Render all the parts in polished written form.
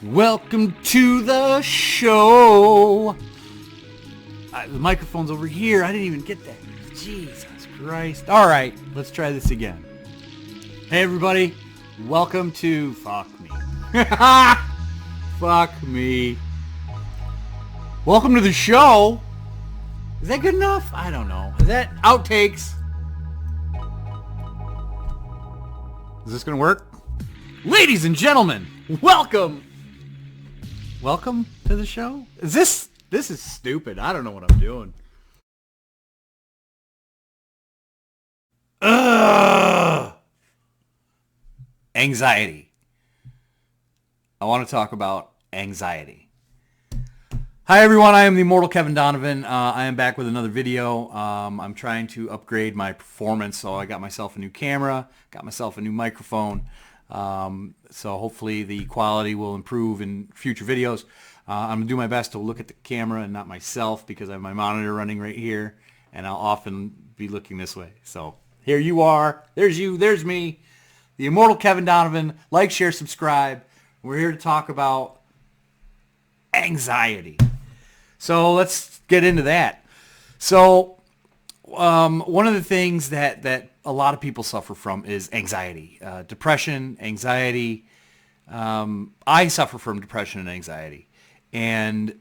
Welcome to the show. The microphone's over here. I didn't even get that. Jesus Christ. All right, let's try this again. Hey, everybody. Welcome to Fuck Me. Fuck me. Welcome to the show. Is that good enough? I don't know. Is that outtakes? Is this going to work? Ladies and gentlemen, welcome. Welcome to the show. This is stupid. I don't know what I'm doing. Ugh. Anxiety. I want to talk about anxiety. Hi everyone, I am the immortal Kevin Donovan. I am back with another video. I'm trying to upgrade my performance, so I got myself a new camera, got myself a new microphone. So hopefully the quality will improve in future videos. I'm going to do my best to look at the camera and not myself because I have my monitor running right here, and I'll often be looking this way. So here you are. There's you. There's me. The immortal Kevin Donovan. Like, share, subscribe. We're here to talk about anxiety. So let's get into that. So one of the things that a lot of people suffer from is anxiety, depression, anxiety. I suffer from depression and anxiety. And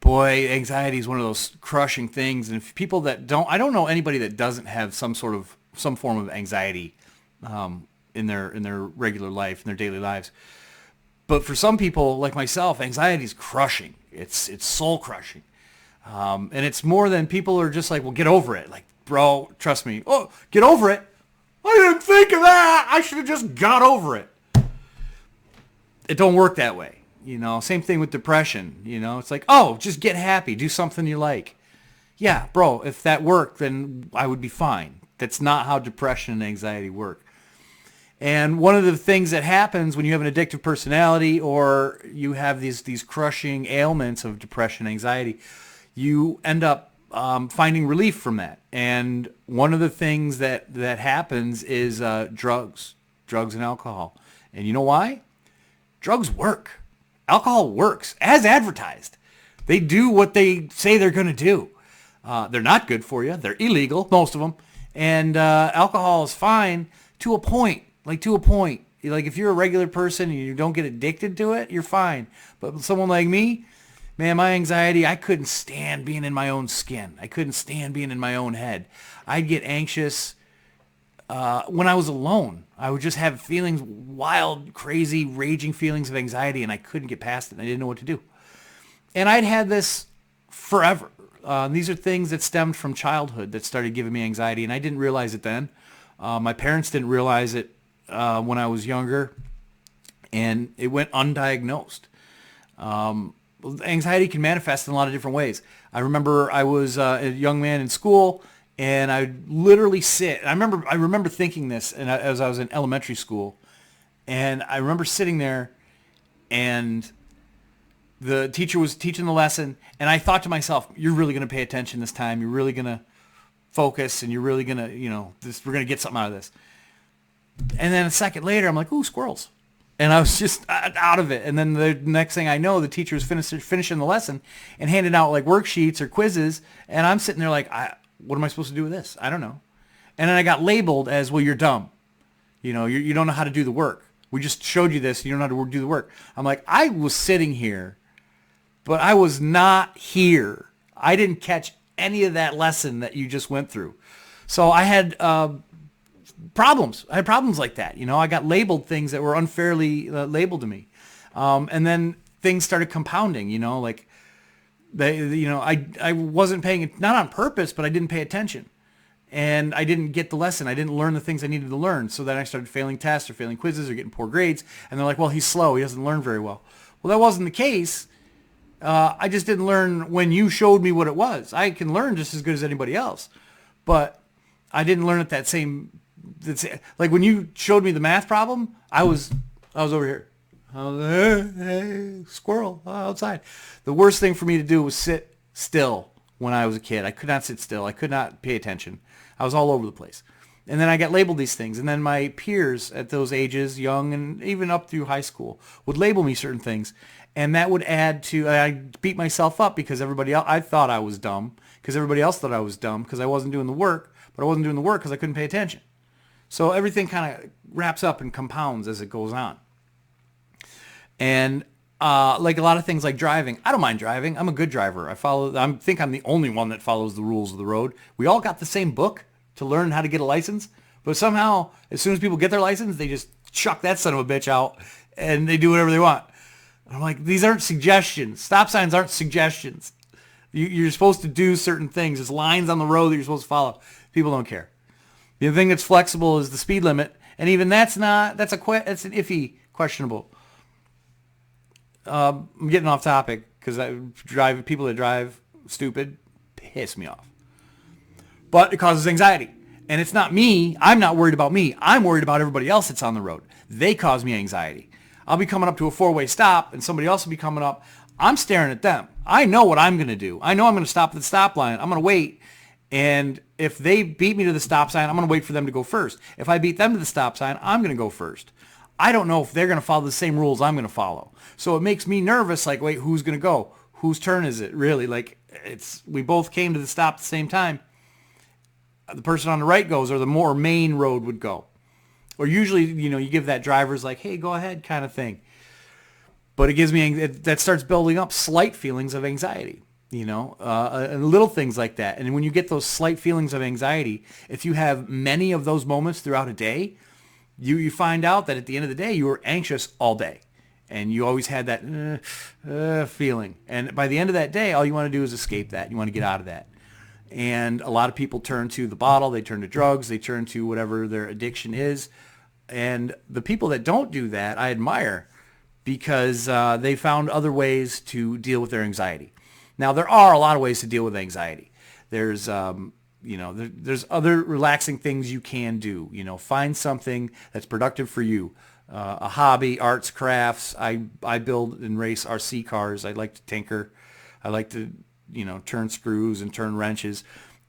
boy, anxiety is one of those crushing things. And if people that I don't know anybody that doesn't have some form of anxiety in their regular life, in their daily lives. But for some people, like myself, anxiety is crushing. It's soul crushing. And it's more than people are just like, well, get over it. Like, bro, trust me. Oh, get over it. I didn't think of that. I should have just got over it. It don't work that way. You know, same thing with depression. You know, it's like, oh, just get happy. Do something you like. Yeah, bro, if that worked, then I would be fine. That's not how depression and anxiety work. And one of the things that happens when you have an addictive personality or you have these crushing ailments of depression, anxiety, you end up finding relief from that. And one of the things that happens is drugs and alcohol. And you know why? Drugs work. Alcohol works as advertised. They do what they say they're going to do. They're not good for you. They're illegal, most of them. And alcohol is fine to a point. Like, to a point. Like, if you're a regular person and you don't get addicted to it, you're fine. But someone like me, man, my anxiety, I couldn't stand being in my own skin. I couldn't stand being in my own head. I'd get anxious when I was alone. I would just have feelings, wild, crazy, raging feelings of anxiety, and I couldn't get past it. And I didn't know what to do. And I'd had this forever. These are things that stemmed from childhood that started giving me anxiety, and I didn't realize it then. My parents didn't realize it when I was younger, and it went undiagnosed. Anxiety can manifest in a lot of different ways. I remember I was a young man in school, and I'd literally sit. I remember thinking this, and as I was in elementary school, and I remember sitting there, and the teacher was teaching the lesson, and I thought to myself, "You're really going to pay attention this time. You're really going to focus, and you're really going to, we're going to get something out of this." And then a second later, I'm like, "Ooh, squirrels." And I was just out of it. And then the next thing I know, the teacher was finishing the lesson and handing out like worksheets or quizzes. And I'm sitting there like, what am I supposed to do with this? I don't know. And then I got labeled as, well, you're dumb. You don't know how to do the work. We just showed you this. You don't know how to do the work. I'm like, I was sitting here, but I was not here. I didn't catch any of that lesson that you just went through. So I had problems. I had problems like that. I got labeled things that were unfairly labeled to me. And then things started compounding, like I wasn't paying, not on purpose, but I didn't pay attention. And I didn't get the lesson. I didn't learn the things I needed to learn. So then I started failing tests or failing quizzes or getting poor grades. And they're like, well, he's slow. He doesn't learn very well. Well, that wasn't the case. I just didn't learn when you showed me what it was. I can learn just as good as anybody else. But I didn't learn at that same... like when you showed me the math problem, I was over here. I was like, hey, squirrel outside. The worst thing for me to do was sit still when I was a kid. I could not sit still. I could not pay attention. I was all over the place. And then I got labeled these things. And then my peers at those ages, young and even up through high school, would label me certain things. And that would add to, I beat myself up because everybody else, I thought I was dumb because everybody else thought I was dumb because I wasn't doing the work, but I wasn't doing the work because I couldn't pay attention. So everything kind of wraps up and compounds as it goes on. And like a lot of things like driving, I don't mind driving. I'm a good driver. I think I'm the only one that follows the rules of the road. We all got the same book to learn how to get a license, but somehow as soon as people get their license, they just chuck that son of a bitch out and they do whatever they want. And I'm like, these aren't suggestions. Stop signs aren't suggestions. You're supposed to do certain things. There's lines on the road that you're supposed to follow. People don't care. The other thing that's flexible is the speed limit, and even that's an iffy, questionable. I'm getting off topic because people that drive stupid piss me off. But it causes anxiety. And it's not me. I'm not worried about me. I'm worried about everybody else that's on the road. They cause me anxiety. I'll be coming up to a four-way stop, and somebody else will be coming up. I'm staring at them. I know what I'm going to do. I know I'm going to stop at the stop line. I'm going to wait. And if they beat me to the stop sign, I'm going to wait for them to go first. If I beat them to the stop sign, I'm going to go first. I don't know if they're going to follow the same rules I'm going to follow. So it makes me nervous, like, wait, who's going to go? Whose turn is it, really? Like, we both came to the stop at the same time. The person on the right goes, or the more main road would go. Or usually, you give that driver's like, hey, go ahead kind of thing. But it gives me, that starts building up slight feelings of anxiety, and little things like that. And when you get those slight feelings of anxiety, if you have many of those moments throughout a day, you find out that at the end of the day, you were anxious all day. And you always had that feeling. And by the end of that day, all you want to do is escape that. You want to get out of that. And a lot of people turn to the bottle. They turn to drugs. They turn to whatever their addiction is. And the people that don't do that, I admire because they found other ways to deal with their anxiety. Now, there are a lot of ways to deal with anxiety. There's there's other relaxing things you can do. Find something that's productive for you. A hobby, arts, crafts. I build and race RC cars. I like to tinker. I like to, turn screws and turn wrenches,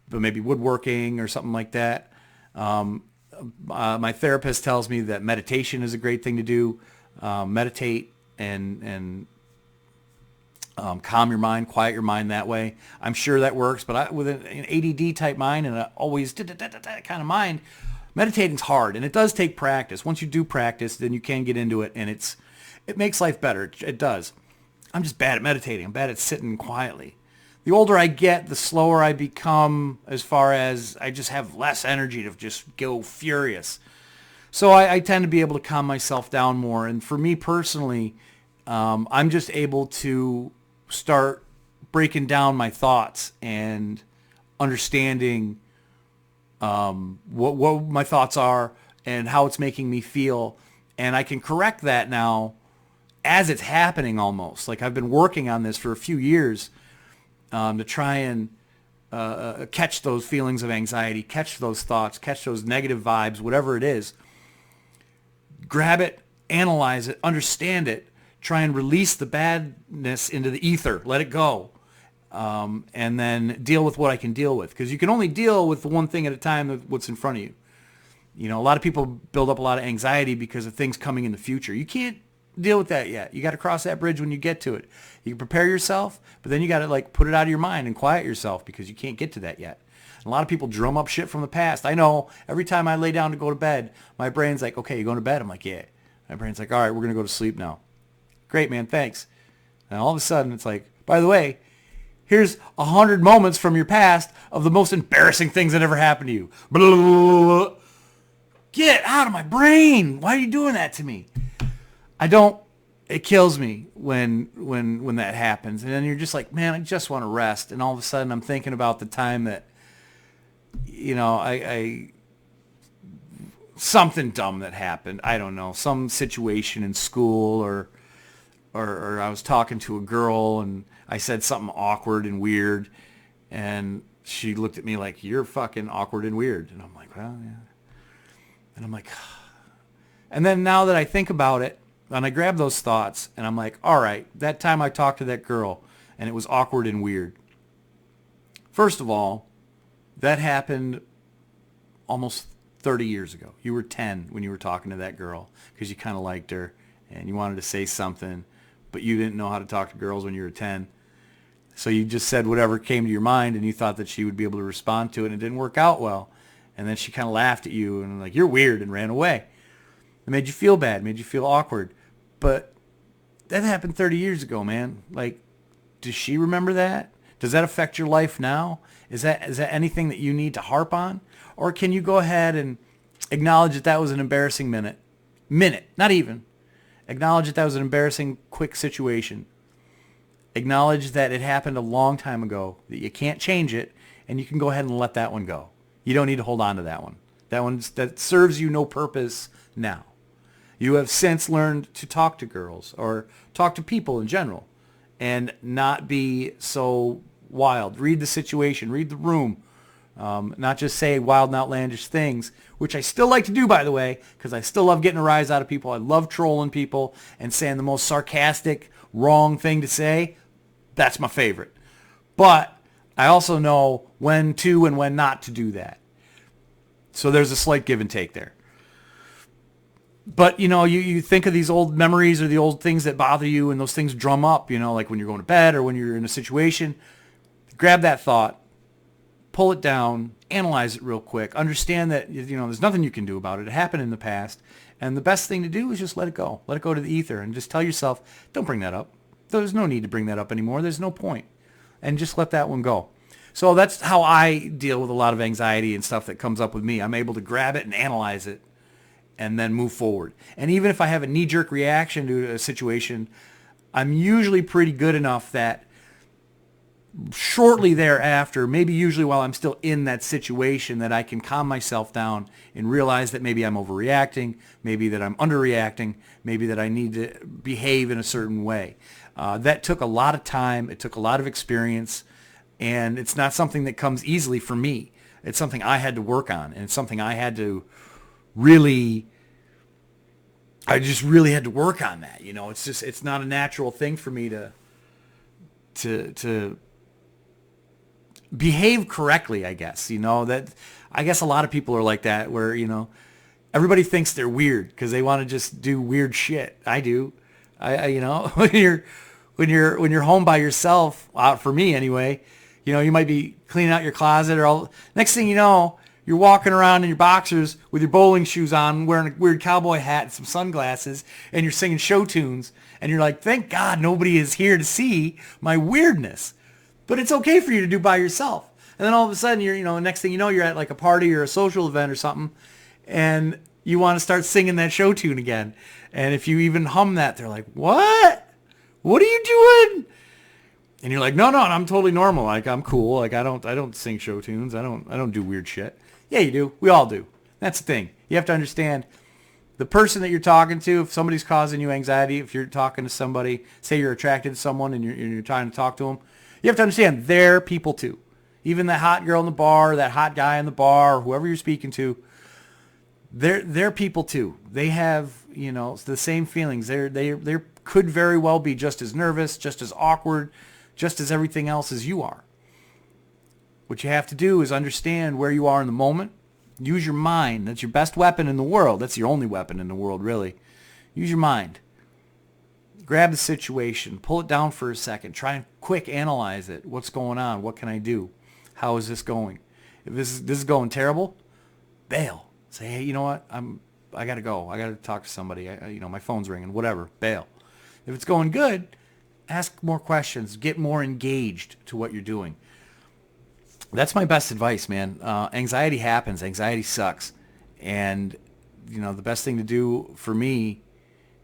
but maybe woodworking or something like that. My therapist tells me that meditation is a great thing to do. Meditate and calm your mind, quiet your mind that way. I'm sure that works, but with an ADD type mind and an always kind of mind, meditating's hard, and it does take practice. Once you do practice, then you can get into it, and it makes life better. It does. I'm just bad at meditating. I'm bad at sitting quietly. The older I get, the slower I become as far as I just have less energy to just go furious. So I tend to be able to calm myself down more. And for me personally, I'm just able to start breaking down my thoughts and understanding what my thoughts are and how it's making me feel. And I can correct that now as it's happening almost. Like I've been working on this for a few years to try and catch those feelings of anxiety, catch those thoughts, catch those negative vibes, whatever it is. Grab it, analyze it, understand it, try and release the badness into the ether, let it go, and then deal with what I can deal with. Because you can only deal with the one thing at a time of what's in front of you. A lot of people build up a lot of anxiety because of things coming in the future. You can't deal with that yet. You got to cross that bridge when you get to it. You can prepare yourself, but then you got to put it out of your mind and quiet yourself because you can't get to that yet. And a lot of people drum up shit from the past. I know every time I lay down to go to bed, my brain's like, okay, you going to bed? I'm like, yeah. My brain's like, all right, we're going to go to sleep now. Great, man, thanks. And all of a sudden it's like, by the way, here's 100 moments from your past of the most embarrassing things that ever happened to you. Blah, blah, blah, blah. Get out of my brain. Why are you doing that to me? It kills me when that happens. And then you're just like, man, I just want to rest. And all of a sudden I'm thinking about the time that, something dumb that happened. I don't know, some situation in school or I was talking to a girl and I said something awkward and weird. And she looked at me like, you're fucking awkward and weird. And I'm like, well, yeah. And I'm like, and then now that I think about it, and I grab those thoughts, and I'm like, all right, that time I talked to that girl, and it was awkward and weird. First of all, that happened almost 30 years ago. You were 10 when you were talking to that girl because you kind of liked her and you wanted to say something, but you didn't know how to talk to girls when you were 10. So you just said whatever came to your mind and you thought that she would be able to respond to it, and it didn't work out well. And then she kind of laughed at you and like, you're weird, and ran away. It made you feel bad, made you feel awkward. But that happened 30 years ago, man. Like, does she remember that? Does that affect your life now? Is that anything that you need to harp on? Or can you go ahead and acknowledge that that was an embarrassing minute, not even. Acknowledge that that was an embarrassing, quick situation. Acknowledge that it happened a long time ago, that you can't change it, and you can go ahead and let that one go. You don't need to hold on to that one. That serves you no purpose now. You have since learned to talk to girls or talk to people in general and not be so wild. Read the situation, read the room, not just say wild and outlandish things, which I still like to do, by the way, because I still love getting a rise out of people. I love trolling people and saying the most sarcastic, wrong thing to say. That's my favorite. But I also know when to and when not to do that. So there's a slight give and take there. But, you think of these old memories or the old things that bother you, and those things drum up, like when you're going to bed or when you're in a situation. Grab that thought, pull it down, analyze it real quick. Understand that, there's nothing you can do about it. It happened in the past. And the best thing to do is just let it go. Let it go to the ether and just tell yourself, don't bring that up. There's no need to bring that up anymore. There's no point. And just let that one go. So that's how I deal with a lot of anxiety and stuff that comes up with me. I'm able to grab it and analyze it and then move forward. And even if I have a knee-jerk reaction to a situation, I'm usually pretty good enough that shortly thereafter, maybe usually while I'm still in that situation, that I can calm myself down and realize that maybe I'm overreacting, maybe that I'm underreacting, maybe that I need to behave in a certain way. That took a lot of time. It took a lot of experience. And it's not something that comes easily for me. It's something I had to work on. And it's something I had to I just really had to work on that. It's not a natural thing for me to behave correctly, I guess. That I guess a lot of people are like that, where, everybody thinks they're weird because they want to just do weird shit. I do. When you're home by yourself, for me anyway, you might be cleaning out your closet, or next thing you know, you're walking around in your boxers with your bowling shoes on, wearing a weird cowboy hat and some sunglasses, and you're singing show tunes, and you're like, thank God nobody is here to see my weirdness. But it's okay for you to do by yourself. And then all of a sudden, next thing you know, you're at like a party or a social event or something, and you want to start singing that show tune again. And if you even hum that, they're like, what? What are you doing? And you're like, no, I'm totally normal. Like, I'm cool. Like, I don't sing show tunes. I don't do weird shit. Yeah, you do. We all do. That's the thing. You have to understand the person that you're talking to. If somebody's causing you anxiety, if you're talking to somebody, say you're attracted to someone and you're trying to talk to them, you have to understand they're people too. Even that hot girl in the bar, that hot guy in the bar, or whoever you're speaking to, they're people too. They have, the same feelings. They could very well be just as nervous, just as awkward, just as everything else as you are. What you have to do is understand where you are in the moment. Use your mind. That's your best weapon in the world. That's your only weapon in the world, really. Use your mind. Grab the situation. Pull it down for a second. Try and quick analyze it. What's going on? What can I do? How is this going? If this is going terrible, bail. Say, hey, you know what? I got to go. I got to talk to somebody. My phone's ringing. Whatever. Bail. If it's going good, ask more questions. Get more engaged to what you're doing. That's my best advice, man. Anxiety happens. Anxiety sucks. And, the best thing to do for me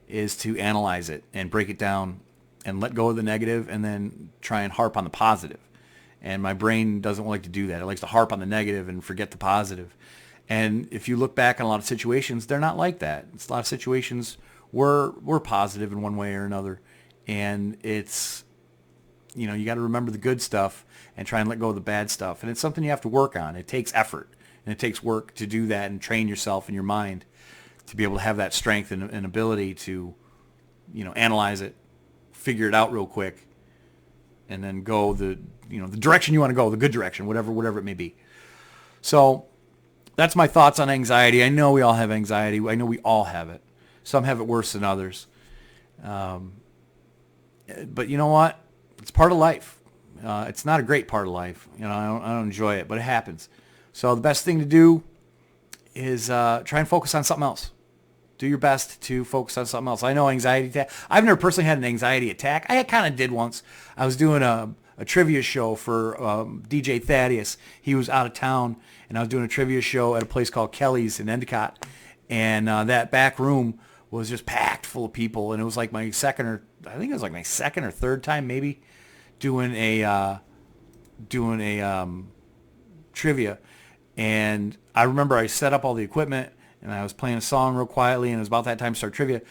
is to analyze it and break it down and let go of the negative and then try and harp on the positive. And my brain doesn't like to do that. It likes to harp on the negative and forget the positive. And if you look back on a lot of situations, they're not like that. It's a lot of situations were positive in one way or another. And it's, you got to remember the good stuff and try and let go of the bad stuff. And it's something you have to work on. It takes effort and it takes work to do that and train yourself and your mind to be able to have that strength and ability to, analyze it, figure it out real quick, and then go the direction you want to go, the good direction, whatever it may be. So that's my thoughts on anxiety. I know we all have anxiety. I know we all have it. Some have it worse than others. But you know what? It's part of life. It's not a great part of life. I don't enjoy it, but it happens. So the best thing to do is try and focus on something else. Do your best to focus on something else. I know anxiety attack. I've never personally had an anxiety attack. I kind of did once. I was doing a trivia show for DJ Thaddeus. He was out of town, and I was doing a trivia show at a place called Kelly's in Endicott. And that back room was just packed full of people, and it was like my second or third time maybe doing a trivia. And I remember I set up all the equipment, and I was playing a song real quietly, and it was about that time to start trivia.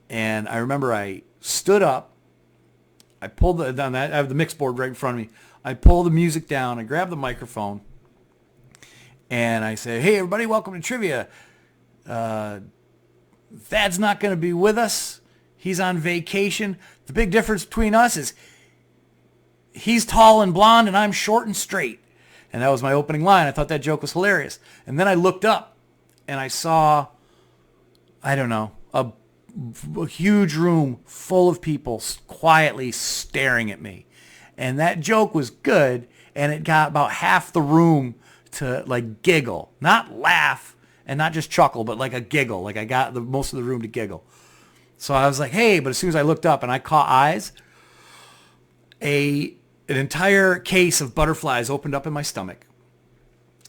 And I remember I stood up, I pulled I have the mix board right in front of me. I pull the music down, I grab the microphone, and I say, "Hey everybody, welcome to trivia. Thad's not going to be with us. He's on vacation. The big difference between us is he's tall and blonde and I'm short and straight." And that was my opening line. I thought that joke was hilarious. And then I looked up and I saw, I don't know, a huge room full of people quietly staring at me. And that joke was good, and it got about half the room to like giggle, not laugh and not just chuckle, but like a giggle. Like I got most of the room to giggle. So I was like, hey, but as soon as I looked up and I caught eyes, an entire case of butterflies opened up in my stomach.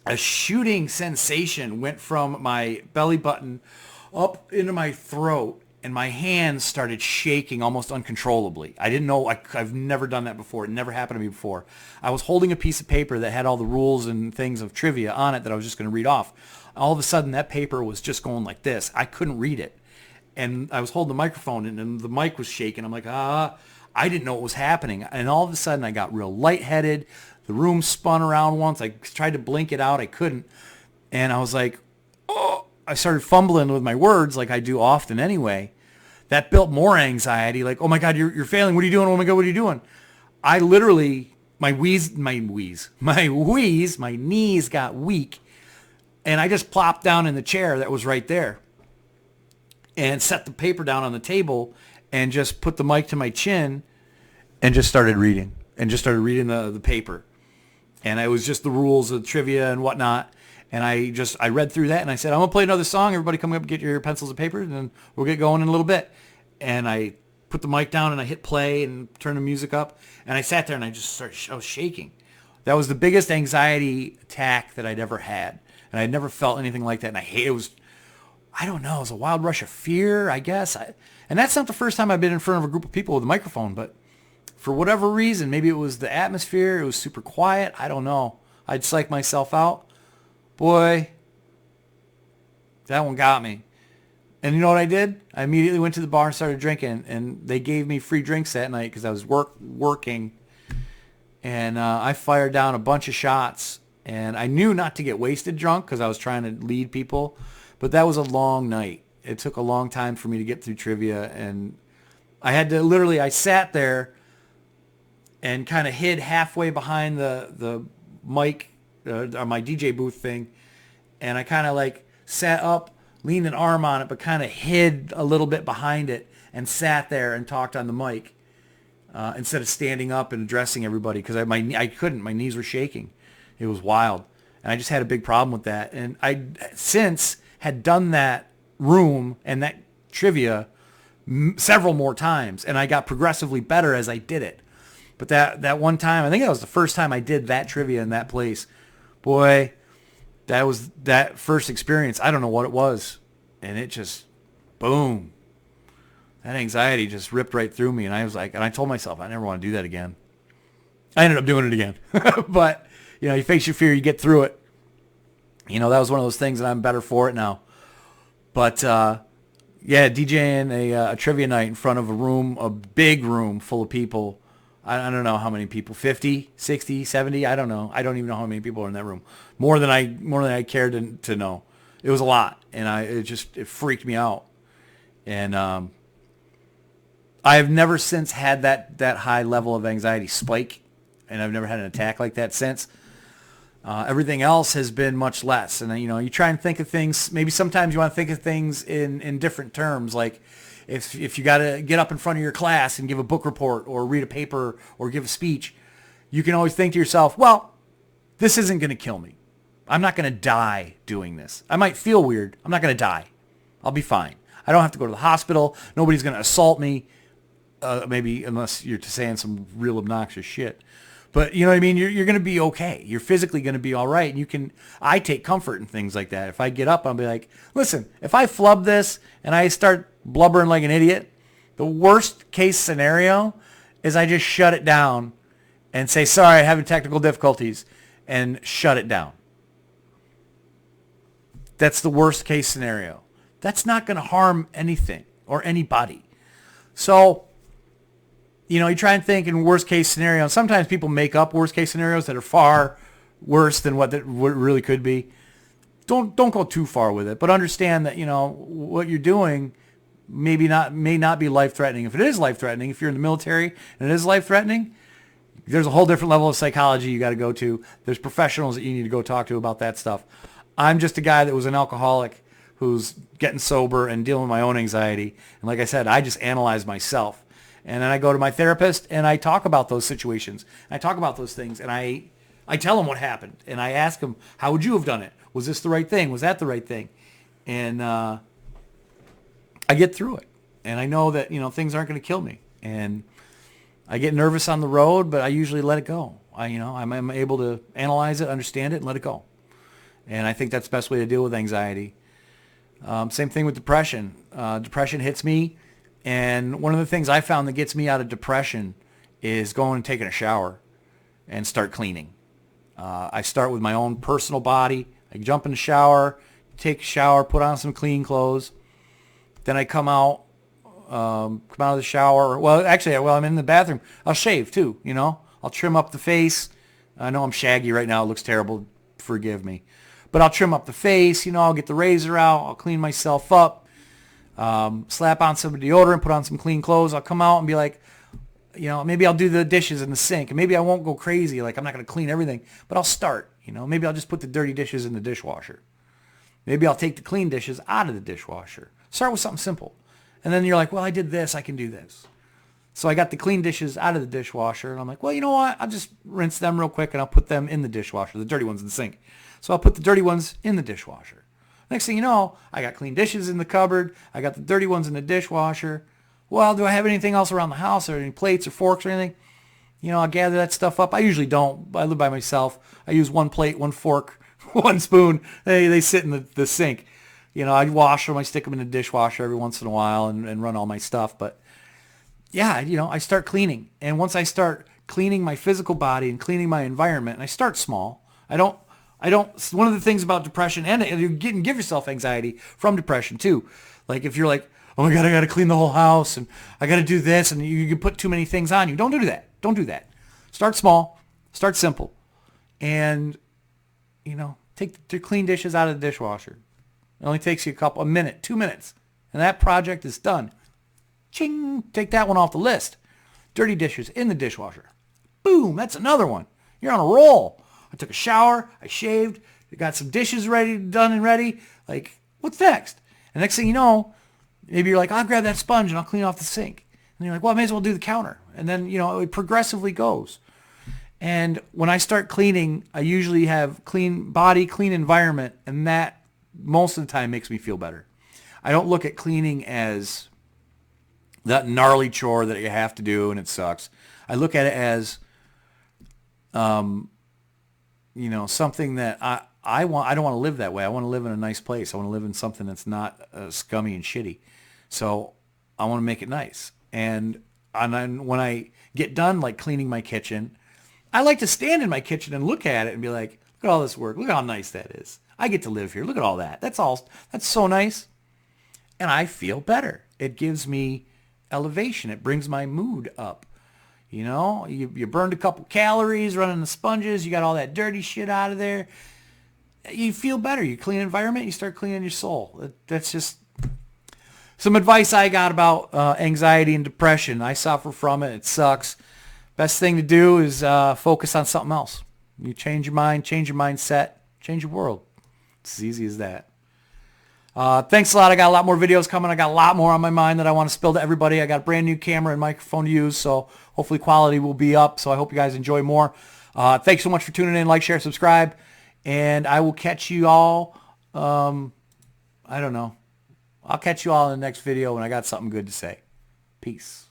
A shooting sensation went from my belly button up into my throat, and my hands started shaking almost uncontrollably. I didn't know, I've never done that before. It never happened to me before. I was holding a piece of paper that had all the rules and things of trivia on it that I was just going to read off. All of a sudden, that paper was just going like this. I couldn't read it. And I was holding the microphone, and the mic was shaking. I'm like, I didn't know what was happening. And all of a sudden, I got real lightheaded. The room spun around once. I tried to blink it out. I couldn't. And I was like, oh, I started fumbling with my words like I do often anyway. That built more anxiety. Like, oh my God, you're failing. What are you doing? Oh my God, what are you doing? I literally, my knees got weak. And I just plopped down in the chair that was right there and set the paper down on the table and just put the mic to my chin and just started reading the paper. And it was just the rules of trivia and whatnot. And I read through that, and I said, I'm going to play another song. Everybody come up and get your pencils and paper, and then we'll get going in a little bit. And I put the mic down, and I hit play and turned the music up. And I sat there, and I was shaking. That was the biggest anxiety attack that I'd ever had. And I'd never felt anything like that. And it was a wild rush of fear, I guess. And that's not the first time I've been in front of a group of people with a microphone, but for whatever reason, maybe it was the atmosphere, it was super quiet, I don't know. I'd psych myself out. Boy, that one got me. And you know what I did? I immediately went to the bar and started drinking, and they gave me free drinks that night because I was working. And I fired down a bunch of shots, and I knew not to get wasted drunk because I was trying to lead people, but that was a long night. It took a long time for me to get through trivia, and I sat there and kind of hid halfway behind the mic, or my DJ booth thing, and I kind of like sat up, leaned an arm on it, but kind of hid a little bit behind it and sat there and talked on the mic instead of standing up and addressing everybody because I couldn't. My knees were shaking. It was wild, and I just had a big problem with that. And I since had done that room and that trivia several more times, and I got progressively better as I did it. But that one time, I think that was the first time I did that trivia in that place. Boy, that was that first experience. I don't know what it was. And it just, boom. That anxiety just ripped right through me. And I was like, and I told myself, I never want to do that again. I ended up doing it again. But, you face your fear, you get through it. That was one of those things, and I'm better for it now. But, DJing a trivia night in front of a big room full of people. I don't know how many people, 50, 60, 70, I don't know. I don't even know how many people are in that room. More than I cared to know. It was a lot, and it freaked me out. And I have never since had that high level of anxiety spike, and I've never had an attack like that since. Everything else has been much less. And, you try and think of things, maybe sometimes you want to think of things in different terms. Like if you got to get up in front of your class and give a book report or read a paper or give a speech, you can always think to yourself, well, this isn't going to kill me. I'm not going to die doing this. I might feel weird. I'm not going to die. I'll be fine. I don't have to go to the hospital. Nobody's going to assault me, maybe unless you're saying some real obnoxious shit. But you know what I mean? You're going to be okay. You're physically going to be all right. And I take comfort in things like that. If I get up, I'll be like, listen, if I flub this and I start blubbering like an idiot, the worst case scenario is I just shut it down and say, sorry, I'm having technical difficulties, and shut it down. That's the worst case scenario. That's not going to harm anything or anybody. So, you try and think in worst case scenario. Sometimes people make up worst case scenarios that are far worse than what it really could be. Don't go too far with it, but understand that, what you're doing may not be life threatening. If it is life threatening, if you're in the military and it is life threatening, there's a whole different level of psychology you got to go to. There's professionals that you need to go talk to about that stuff. I'm just a guy that was an alcoholic who's getting sober and dealing with my own anxiety. And like I said, I just analyze myself. And then I go to my therapist and I talk about those situations. I talk about those things and I tell him what happened. And I ask him, how would you have done it? Was this the right thing? Was that the right thing? And I get through it. And I know that, things aren't going to kill me. And I get nervous on the road, but I usually let it go. I'm able to analyze it, understand it, and let it go. And I think that's the best way to deal with anxiety. Same thing with depression. Depression hits me, and one of the things I found that gets me out of depression is going and taking a shower and start cleaning. I start with my own personal body. I jump in the shower, take a shower, put on some clean clothes. Then I come out of the shower. Well, actually, while I'm in the bathroom, I'll shave too, I'll trim up the face. I know I'm shaggy right now. It looks terrible. Forgive me. But I'll trim up the face, I'll get the razor out. I'll clean myself up, slap on some deodorant, put on some clean clothes. I'll come out and be like, maybe I'll do the dishes in the sink. And maybe I won't go crazy. Like I'm not going to clean everything. But I'll start, maybe I'll just put the dirty dishes in the dishwasher. Maybe I'll take the clean dishes out of the dishwasher. Start with something simple. And then you're like, well, I did this. I can do this. So I got the clean dishes out of the dishwasher. And I'm like, well, you know what? I'll just rinse them real quick and I'll put them in the dishwasher, the dirty ones in the sink. So I'll put the dirty ones in the dishwasher. Next thing you know, I got clean dishes in the cupboard. I got the dirty ones in the dishwasher. Well, do I have anything else around the house or any plates or forks or anything? I'll gather that stuff up. I usually don't. I live by myself. I use one plate, one fork, one spoon. They sit in the sink. I wash them. I stick them in the dishwasher every once in a while and run all my stuff. But yeah, I start cleaning. And once I start cleaning my physical body and cleaning my environment, and I start small. I don't, one of the things about depression, and you can give yourself anxiety from depression too. Like if you're like, oh my God, I got to clean the whole house and I got to do this, and you can put too many things on you. Don't do that. Don't do that. Start small, start simple, and, take the clean dishes out of the dishwasher. It only takes you a minute, 2 minutes, and that project is done. Ching, take that one off the list. Dirty dishes in the dishwasher. Boom, that's another one. You're on a roll. I took a shower, I shaved, I got some dishes done and ready. Like, what's next? And next thing you know, maybe you're like, I'll grab that sponge and I'll clean off the sink. And you're like, well, I may as well do the counter. And then, it progressively goes. And when I start cleaning, I usually have clean body, clean environment, and that most of the time makes me feel better. I don't look at cleaning as that gnarly chore that you have to do and it sucks. I look at it as something that I want. I don't want to live that way. I want to live in a nice place. I want to live in something that's not scummy and shitty. So I want to make it nice. And then when I get done, like cleaning my kitchen, I like to stand in my kitchen and look at it and be like, look at all this work. Look how nice that is. I get to live here. Look at all that. That's so nice. And I feel better. It gives me elevation. It brings my mood up. You burned a couple calories running the sponges. You got all that dirty shit out of there. You feel better. You clean environment. You start cleaning your soul. That's just some advice I got about anxiety and depression. I suffer from it. It sucks. Best thing to do is focus on something else. You change your mind, change your mindset, change your world. It's as easy as that. Thanks a lot. I got a lot more videos coming. I got a lot more on my mind that I want to spill to everybody. I got a brand new camera and microphone to use, so hopefully quality will be up. So I hope you guys enjoy more. Thanks so much for tuning in. Like, share, subscribe. And I will catch you all, I don't know. I'll catch you all in the next video when I got something good to say. Peace.